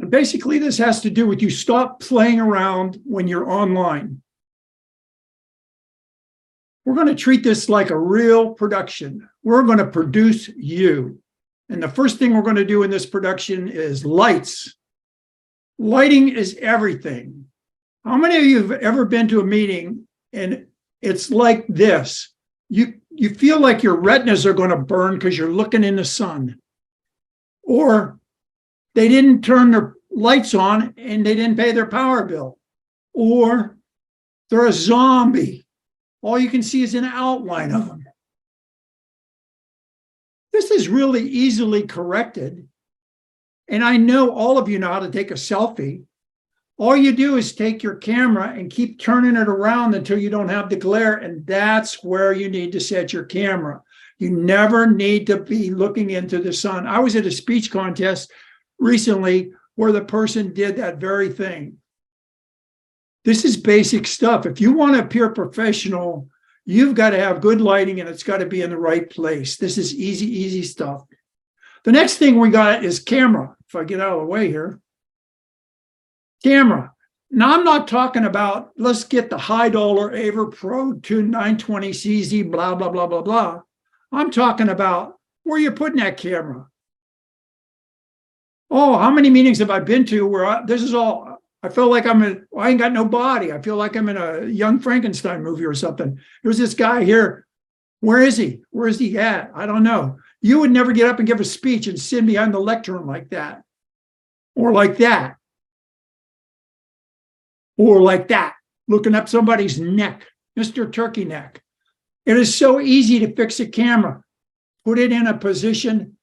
And basically, this has to do with you stop playing around when you're online. We're going to treat this like a real production. We're going to produce you. And the first thing we're going to do in this production is lights. Lighting is everything. How many of you have ever been to a meeting and it's like this? You feel like your retinas are going to burn because you're looking in the sun. Or they didn't turn their lights on and they didn't pay their power bill. Or they're a zombie. All you can see is an outline of them. This is really easily corrected. And I know all of you know how to take a selfie. All you do is take your camera and keep turning it around until you don't have the glare. And that's where you need to set your camera. You never need to be looking into the sun. I was at a speech contest recently where the person did that very thing. This is basic stuff. If you want to appear professional, you've got to have good lighting and it's got to be in the right place. This is easy stuff. The next thing we got is camera. If I get out of the way here. Camera. Now, I'm not talking about, let's get the high dollar AverPro 920 CZ, blah, blah, blah, blah, blah. I'm talking about where you're putting that camera. Oh, how many meetings have I been to where this is all, I feel like I ain't got no body. I feel like I'm in a Young Frankenstein movie or something. There's this guy here. Where is he? Where is he at? I don't know. You would never get up and give a speech and sit behind the lectern like that. Or like that. Or like that, looking up somebody's neck, Mr. Turkey Neck. It is so easy to fix a camera. Put it in a position.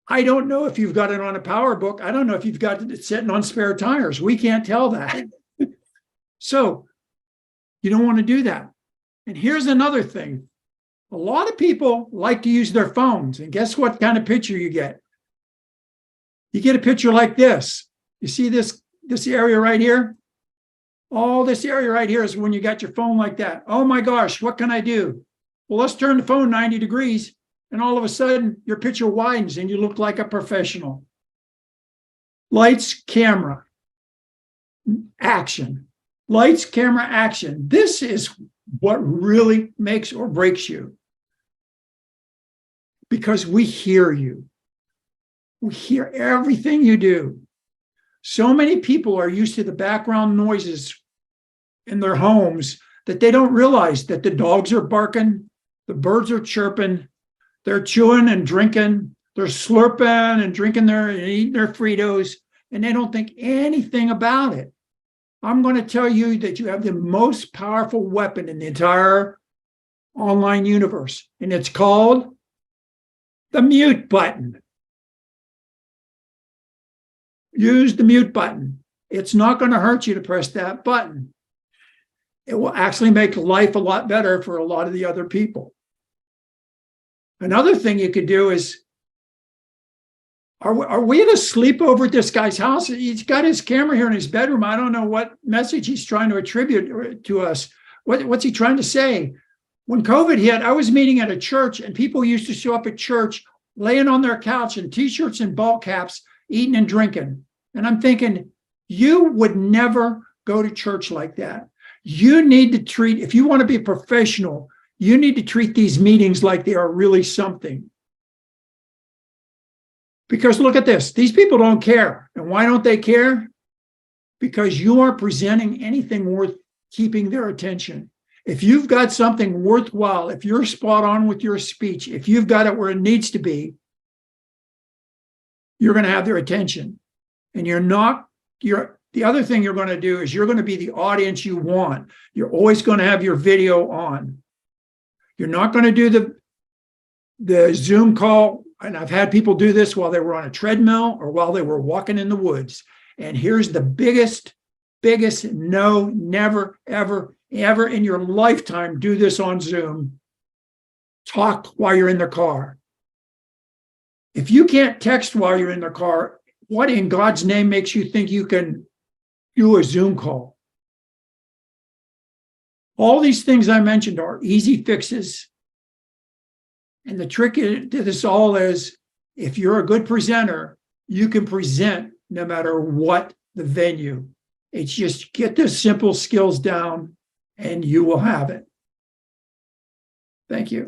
I don't know if you've got it on a power book. I don't know if you've got it sitting on spare tires. We can't tell that. So you don't want to do that. And here's another thing. A lot of people like to use their phones. And guess what kind of picture you get? You get a picture like this. You see this area right here? All this area right here is when you got your phone like that. Oh my gosh, what can I do? Well, let's turn the phone 90 degrees. And all of a sudden, your picture widens and you look like a professional. Lights, camera, action. Lights, camera, action. This is what really makes or breaks you. Because we hear you. We hear everything you do. So many people are used to the background noises in their homes that they don't realize that the dogs are barking, the birds are chirping, they're chewing and drinking, they're slurping and drinking and eating their Fritos, and they don't think anything about it. I'm going to tell you that you have the most powerful weapon in the entire online universe, and it's called the mute button. Use the mute button. It's not going to hurt you to press that button. It will actually make life a lot better for a lot of the other people. Another thing you could do is, are we at a sleepover at this guy's house? He's got his camera here in his bedroom. I don't know what message he's trying to attribute to us. What's he trying to say? When COVID hit, I was meeting at a church and people used to show up at church laying on their couch in t-shirts and ball caps, eating and drinking. And I'm thinking, you would never go to church like that. You need to treat, if you want to be a professional, you need to treat these meetings like they are really something. Because look at this, these people don't care. And why don't they care? Because you aren't presenting anything worth keeping their attention. If you've got something worthwhile, if you're spot on with your speech, if you've got it where it needs to be, you're going to have their attention. And the other thing you're going to do is you're going to be the audience you want. You're always going to have your video on. You're not going to do the Zoom call. And I've had people do this while they were on a treadmill or while they were walking in the woods. And here's the biggest no, never, ever in your lifetime do this on Zoom. Talk while you're in the car. If you can't text while you're in the car, what in God's name makes you think you can do a Zoom call? All these things I mentioned are easy fixes. And the trick to this all is, if you're a good presenter, you can present no matter what the venue. It's just get the simple skills down and you will have it. Thank you.